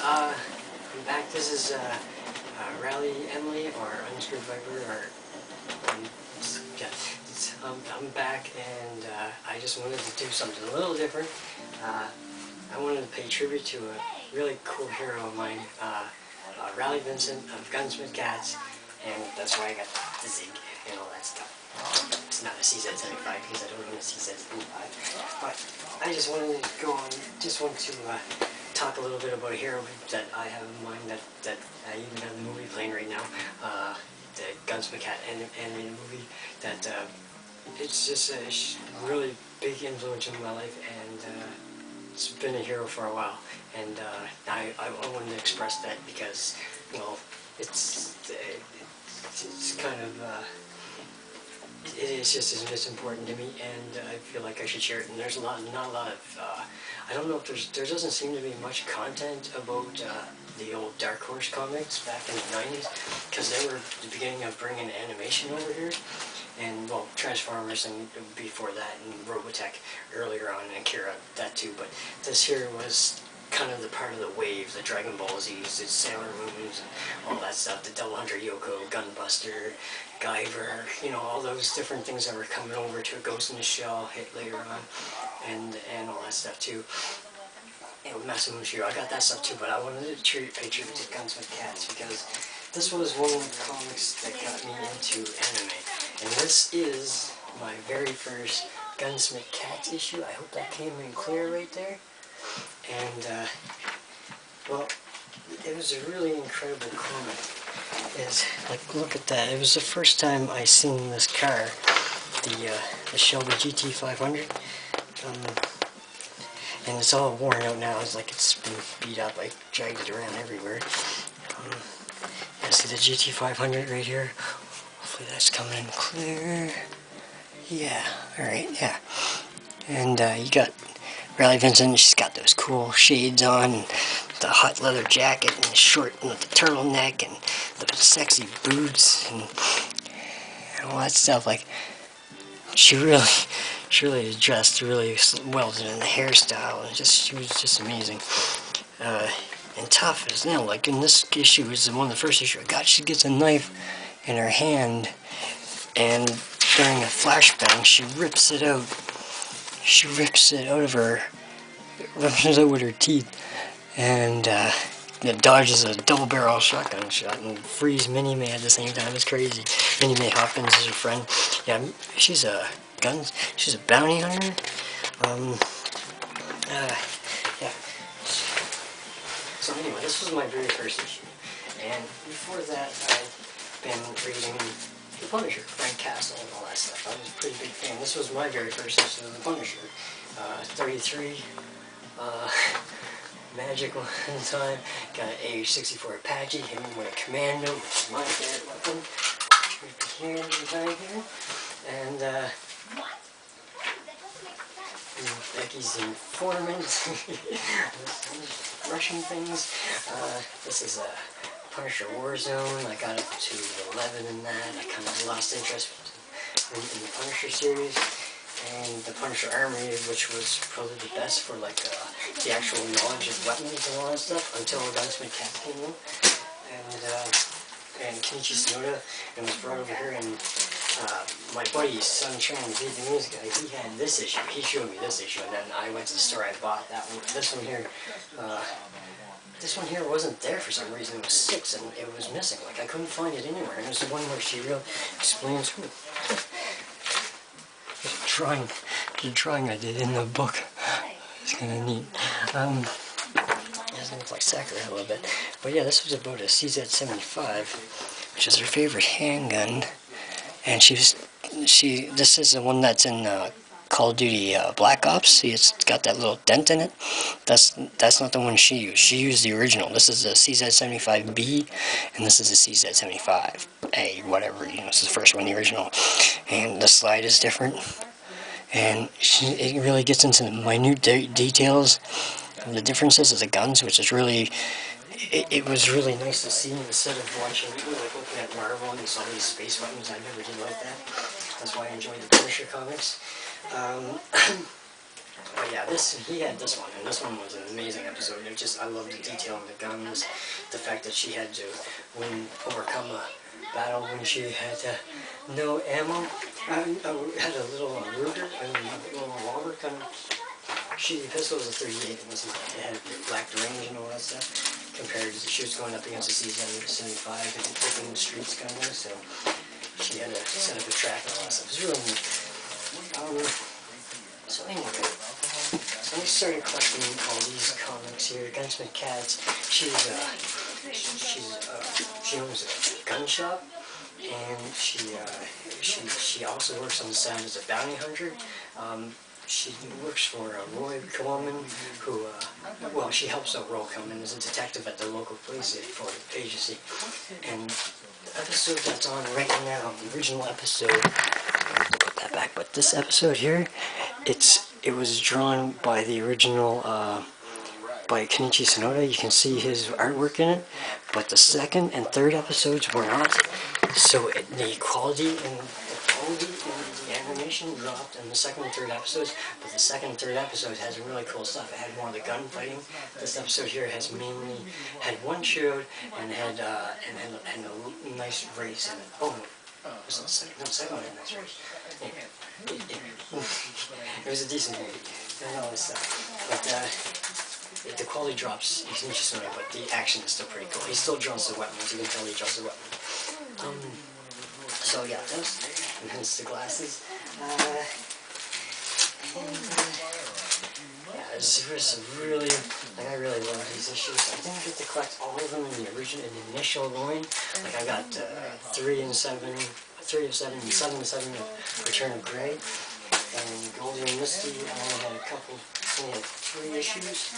I'm back. This is Rally Emily, or Unscrewed Viper, or yeah, I'm back, and I just wanted to do something a little different. I wanted to pay tribute to a really cool hero of mine, Rally Vincent of Gunsmith Cats, and that's why I got the Zig and all that stuff. It's not a CZ75 because I don't own a CZ75, but I just wanted to go on, talk a little bit about a hero that I have in mind, that I even have the movie playing right now, the Gunsmith Cat animated movie, that it's just a really big influence in my life, and it's been a hero for a while, and I wanted to express that because, well, it's kind of, it is just as important to me, and I feel like I should share it. And there's not a lot of, I don't know if there doesn't seem to be much content about the old Dark Horse comics back in the 90s, because they were the beginning of bringing animation over here, and well, Transformers and before that, and Robotech earlier on, and Akira, that too. But this here was kind of the part of the wave, the Dragon Ball Z's, the Sailor Moons, and all that stuff, the Double Hunter Yoko, Gunbuster, Guyver, you know, all those different things that were coming over to Ghost in the Shell hit later on, and all that stuff too. And with Masamune, I got that stuff too, but I wanted to pay tribute to Gunsmith Cats because this was one of the comics that got me into anime. And this is my very first Gunsmith Cats issue. I hope that came in clear right there. And, well, it was a really incredible comic. It's like, look at that. It was the first time I seen this car, the Shelby GT500. And it's all worn out now. It's like it's been beat up. I dragged it around everywhere. Yeah, see the GT500 right here? Hopefully that's coming in clear. Yeah, alright, yeah. And you got Rally Vincent. She's got those cool shades on, and the hot leather jacket, and the short, and the turtleneck, and the sexy boots, and all that stuff. Like, she really dressed really well in the hairstyle, and she was just amazing. And tough as nail. Like in this issue, is one of the first issues I got. She gets a knife in her hand, and during a flashbang, she rips it out. She rips it out of her, rips it out with her teeth, and it dodges a double-barrel shotgun shot and frees Minnie May at the same time. It's crazy. Minnie May Hopkins is her friend. Yeah, she's a bounty hunter. Yeah. So anyway, this was my very first issue, and before that, I'd been reading The Punisher, Frank Castle, and all that stuff. I was a pretty big fan. This was my very first issue of The Punisher. 33, magical in time. Got an AH-64 Apache, him with a Commando, which is my favorite weapon. Here, behind here, and Becky's informant, Russian things. This is a Punisher Warzone. I got up to 11 in that. I kind of lost interest in the Punisher series. And the Punisher Armory, which was probably the best for like the actual knowledge of weapons and all that stuff, until Gunsmith Cat came in. And Kenichi Sonoda, and was brought over here, and my buddy Sunshine, the Vietnamese guy, he had this issue. He showed me this issue, and then I went to the store, I bought that one. This one here wasn't there for some reason. It was 6 and it was missing. Like, I couldn't find it anywhere. And it was the one where she really explains who. The drawing I did in the book. It's kind of neat. It doesn't look like Sakura a little bit. But yeah, this was about a CZ75, which is her favorite handgun. And this is the one that's in Call of Duty Black Ops. See, it's got that little dent in it. That's not the one she used. She used the original. This is a CZ75B, and this is a CZ75A, whatever. You know, this is the first one, the original. And the slide is different. And it really gets into the minute details of the differences of the guns, which is really, it was really nice to see instead of watching, like looking at Marvel and you saw these space weapons. I never did like that. That's why I enjoyed the Punisher comics. But yeah, he had this one, and this one was an amazing episode. I love the detail on the guns, the fact that she had to overcome a battle when she had no ammo. Had a little Ruger, and a little revolver kind of. The pistol was a 38, it had black range and all that stuff, compared to, she was going up against a C75 and open the streets kind of thing, so she had to set up a track and all that stuff. It was really neat. So anyway, so I started collecting all these comics here. Gunsmith Cats, she owns a gun shop, and she also works on the side as a bounty hunter. She works for Roy Coleman, who, well, she helps out Roy Coleman as a detective at the local police agency. And the episode that's on right now, the original episode, I'll put that back, but this episode here, it was drawn by the original, by Kenichi Sonoda. You can see his artwork in it, but the second and third episodes were not. So the quality in the animation dropped in the second and third episodes, but the second and third episodes had some really cool stuff. It had more of the gunfighting. This episode here had one showed and had a nice race in it. Oh no, it was the second one had a nice race. It was a decent movie and all this stuff, but the quality drops. He's interesting, but the action is still pretty cool. He still draws the weapons. You can tell he draws the weapons. So yeah, those, and hence the glasses. Yeah, it's really, I really love these issues. I didn't get to collect all of them in the initial going. Like I got 3 of 7, and 7 of 7 of Return of Grey, and Goldie and Misty. I only had 3 issues,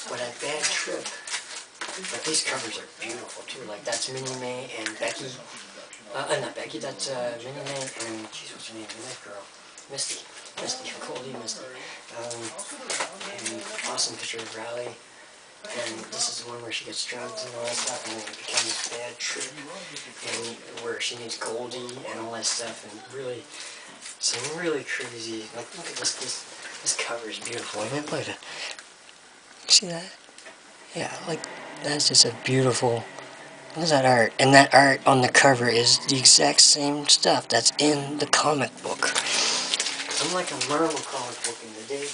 but at Bad Trip. But these covers are beautiful too. Like that's Minnie May and Becky. Not Becky, that's Minnie May and, jeez, what's her name? That girl. Misty, Goldie Misty. And awesome picture of Riley. And this is the one where she gets drugged and all that stuff, and then it becomes Bad Trip. And where she needs Goldie and all that stuff, and really, some really crazy, like, look at this cover is beautiful, isn't it? Look at it. See that? Yeah, like, that's just a beautiful. Look at that art, and that art on the cover is the exact same stuff that's in the comic book. I'm like a Marvel comic book in the day,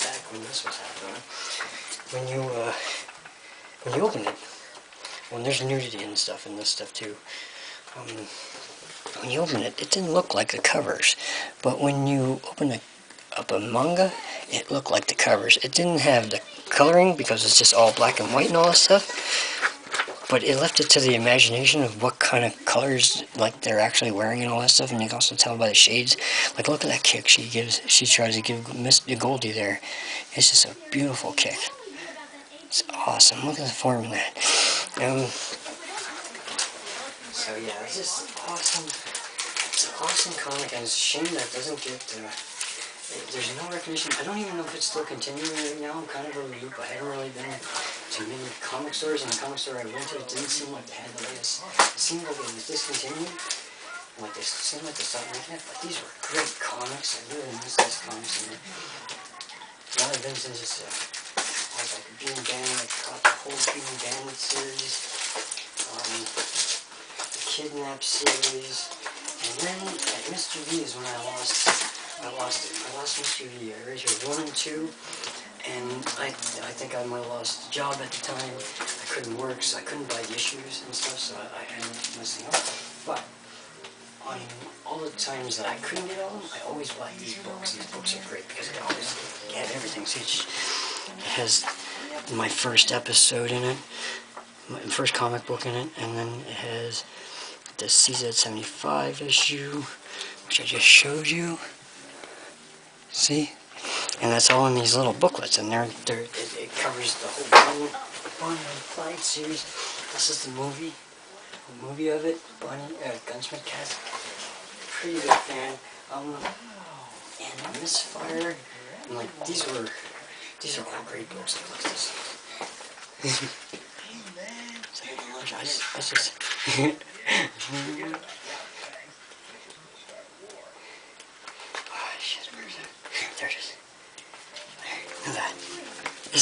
back when this was happening. When you open it, when there's nudity and stuff in this stuff too, when you open it, it didn't look like the covers, but when you open up a manga, it looked like the covers. It didn't have the coloring because it's just all black and white and all that stuff. But it left it to the imagination of what kind of colors like they're actually wearing and all that stuff, and you can also tell by the shades. Like look at that kick she tries to give Miss Goldie there. It's just a beautiful kick. It's awesome. Look at the form of that. So yeah, it's just awesome. It's an awesome comic, and it's a shame that it doesn't get. There's no recognition. I don't even know if it's still continuing right now. I'm kind of a loop. I haven't really been to many comic stores, and the comic store I went to, it didn't seem like they had the latest. It seemed like it was discontinued. Like they seemed like they stopped making it. But these were great comics. I really miss these comics. And now that Vincent just has like a Bean Bandit, I caught the whole Bean Bandit series, the Kidnap series, and then at Mr. V is when I lost it. I lost Mr. V. I raised her 1 and 2, and I think I might have lost the job at the time. I couldn't work, so I couldn't buy the issues and stuff, so I ended up messing up. But on all the times that I couldn't get on them, I always bought these books. These books are great because they always had everything. So it has my first episode in it, my first comic book in it, and then it has the CZ75 issue, which I just showed you. See? And that's all in these little booklets, and it covers the whole Bonnie and Clyde series. This is the movie of it, Gunsmith Cats. Pretty big fan. And Misfire, and like these are all great books. Like look at this. I just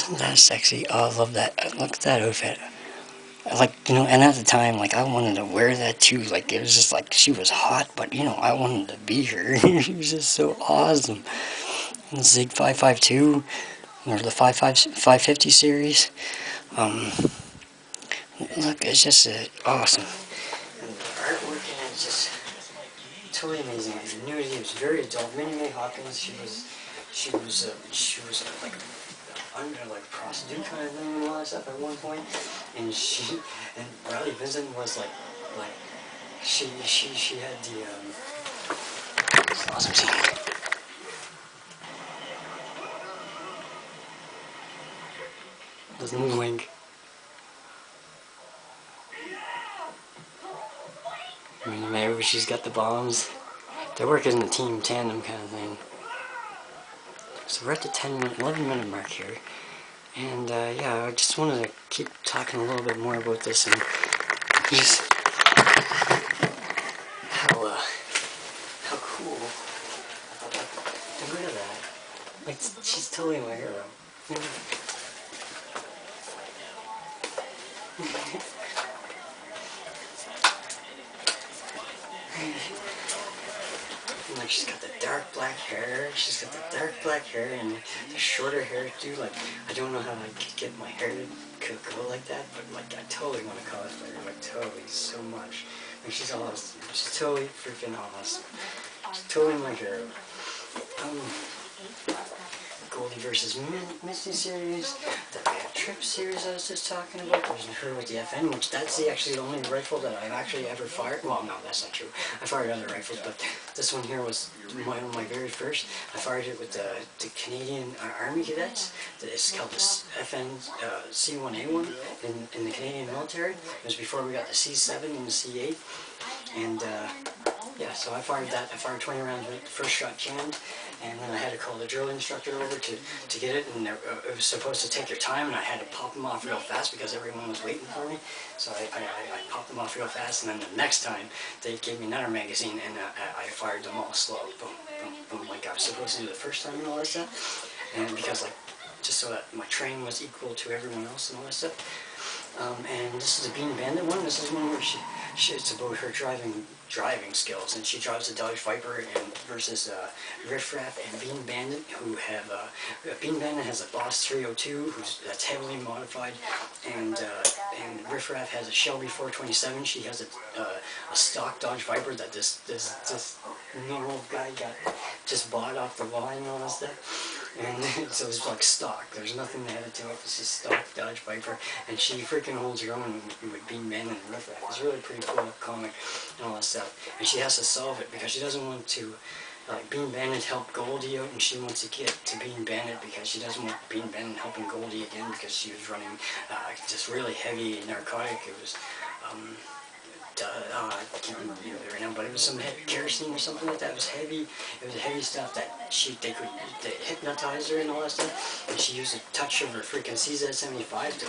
Isn't that sexy? Oh, I love that. Look at that outfit. Like, you know, and at the time, like, I wanted to wear that too. Like, it was just like, she was hot, but, you know, I wanted to be her. She was just so awesome. Zig 552, or the 550 series. Look, it's just awesome. And the artwork in it is just totally amazing. The nudity was very adult. Minnie Mae Hawkins, she was like under like prostitute kind of thing and all that stuff at one point, and Riley Vincent was like she had the it's an awesome scene. Doesn't wink. I mean, maybe she's got the bombs. They work in a team tandem kind of thing. So we're at the 11 minute mark here. And yeah, I just wanted to keep talking a little bit more about this and just how cool. And look at that. Like, she's totally my hero. Like, she's got the dark black hair, and the shorter hair too. Like, I don't know how I could get my hair to go like that, but like, I totally want to cosplay her, like, totally, so much. Like, she's awesome. She's totally freaking awesome. She's totally my hero. Goldie versus Misty series, the Bad Trip series I was just talking about. There's her with the FN, which that's actually the only rifle that I've actually ever fired. Well, no, that's not true. I fired other rifles, but this one here was my very first. I fired it with the Canadian Army Cadets. It's called the FN C1A1 in the Canadian military. It was before we got the C7 and the C8. And yeah, so I fired that. I fired 20 rounds with the first shot jammed, and then I had to call the drill instructor over to get it, and it was supposed to take your time, and I had to pop them off real fast because everyone was waiting for me. So I popped them off real fast, and then the next time they gave me another magazine, and I fired them all slow, boom, boom, boom, like I was supposed to do the first time and all that stuff, and because like just so that my training was equal to everyone else and all that stuff. And this is a Bean Bandit one. This is one where it's about her driving skills, and she drives a Dodge Viper and versus Riff Raff and Bean Bandit, who have Bean Bandit has a Boss 302 that's heavily modified, and Riff Raff has a Shelby 427. She has a stock Dodge Viper that this normal guy just bought off the line and all that stuff. And so it's like stock. There's nothing added to it. It's just stock Dodge Viper, and she freaking holds her own with Bean Bandit and Riff Raff. It's really pretty cool comic and all that stuff. And she has to solve it because she doesn't want to. Bean Bandit helped Goldie out, and she wants to get to Bean Bandit because she doesn't want Bean Bandit helping Goldie again because she was running just really heavy narcotic. It was. I can't remember it right now, but it was some kerosene or something like that. It was heavy. It was heavy stuff that they hypnotized her and all that stuff. And she used a touch of her freaking CZ75 to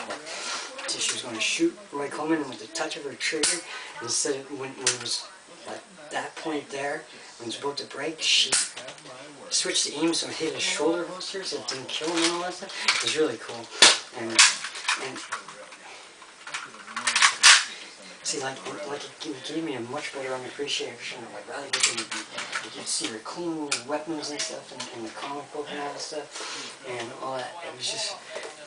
she was going to shoot Roy Coleman with the touch of her trigger. Instead of when it was at that point there, when it was about to break, she switched the aim so it hit his shoulder holster so it didn't kill him and all that stuff. It was really cool. And see, like it gave me a much better appreciation of like rather than you could see her clean weapons and stuff in the comic book and all that stuff and all that. It was just,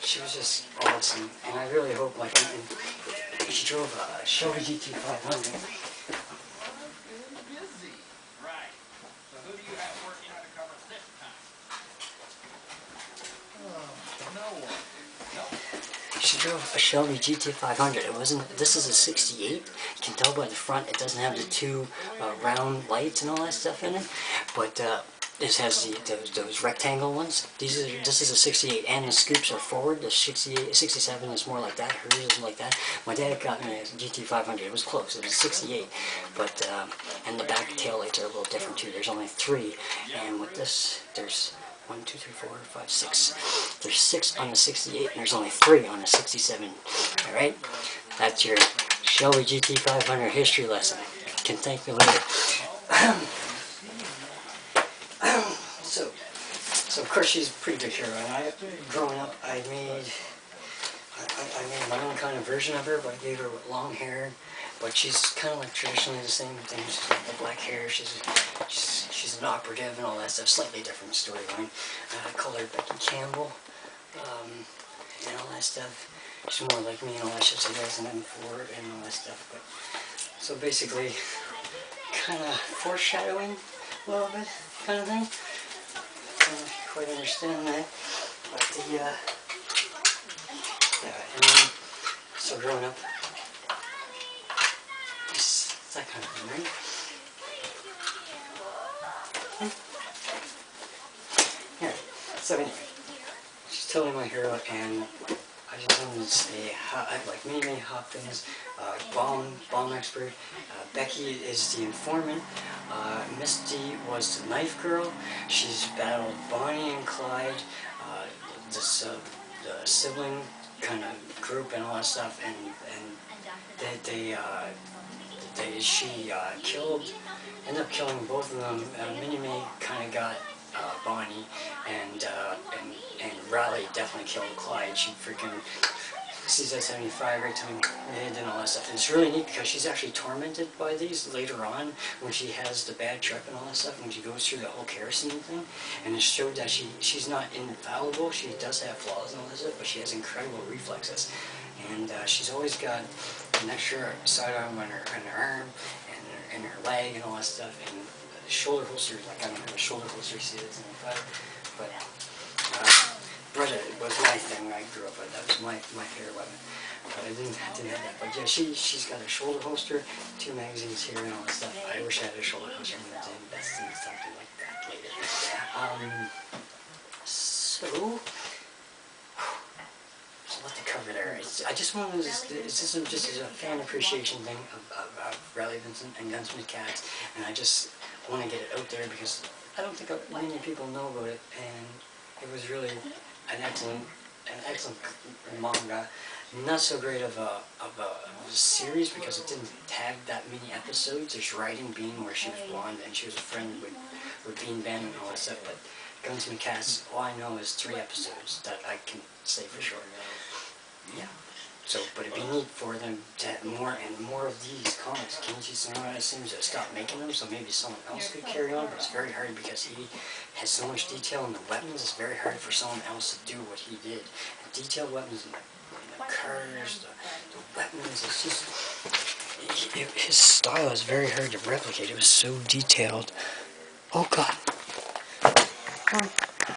she was just awesome, and I really hope like she drove a Shelby GT 500. She drove a Shelby GT 500. It wasn't. This is a '68. You can tell by the front it doesn't have the two round lights and all that stuff in it. But this has those rectangle ones. This is a '68, and the scoops are forward. The '67 is more like that. Hers is like that. My dad got me a GT 500. It was close. It was a '68, but and the back tail lights are a little different too. There's only 3, and with this, there's 1, 2, 3, 4, 5, 6. There's 6 on the 68, and there's only 3 on the 67. Alright? That's your Shelby GT 500 history lesson. You can thank me later. So of course she's a pretty good hero, and growing up, I made different kind of version of her, but I gave her long hair. But she's kind of like traditionally the same thing. She's got the black hair. She's an operative and all that stuff. Slightly different storyline. I call her Becky Campbell, and all that stuff. She's more like me and all that shit. She does and then forward and all that stuff. But so basically, kind of foreshadowing a little bit, kind of thing. I don't quite understand that, but yeah, and then, so growing up, it's that kind of thing, right? Yeah, so anyway, she's totally my hero, and I just wanted to say, I like many hot things. Bomb expert. Becky is the informant. Misty was the knife girl. She's battled Bonnie and Clyde, this the sibling kind of group and all that stuff, and she ended up killing both of them. Minnie kind of got Bonnie, and Riley definitely killed Clyde. She freaking sees that 75 right time and all that stuff. And it's really neat because she's actually tormented by these later on when she has the bad trip and all that stuff, when she goes through the whole kerosene thing. And it showed that she's not infallible. She does have flaws and all that stuff, but she has incredible reflexes. And she's always got an extra sidearm on her arm and her leg and all that stuff. And the shoulder holster, like I don't have a shoulder holster, see that's in the fire. But it was my thing I grew up with. That was my favorite weapon. But I didn't have that. But yeah, she's got a shoulder holster, 2 magazines here and all that stuff. I wish I had a shoulder holster. I'm going to invest in something like that later. So there's a lot to cover there. I just wanted to, this is just a fan appreciation thing of Riley, Vincent, and Gunsmith cats, and I just want to get it out there because I don't think many people know about it, and it was really an excellent manga. Not so great of a series because it didn't have that many episodes. There's writing Bean where she was blonde and she was a friend with Bean Band and all that stuff. But Gunsmith Cats, all I know is 3 episodes that I can say for sure. Yeah. So, but it'd be neat for them to have more and more of these comics. Kenichi Sonora seems to stop making them, so maybe someone else could carry on, but it's very hard because he has so much detail in the weapons. It's very hard for someone else to do what he did. And detailed weapons in the cars, the weapons, it's just... his style is very hard to replicate. It was so detailed. Oh, God.